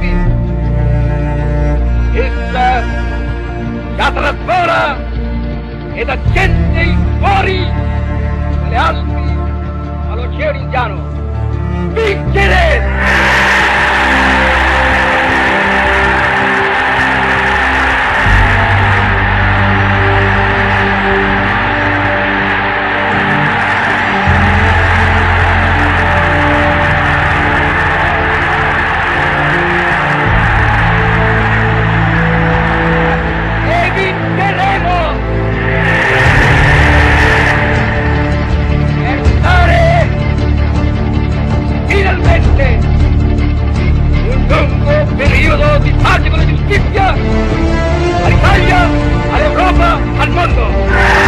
Alpi. Essa già trasvola ed accende i cuori dalle Alpi all'Oceano Indiano. Vincere! Periodo di pace con la giustizia all'Italia, all'Europa, al mondo!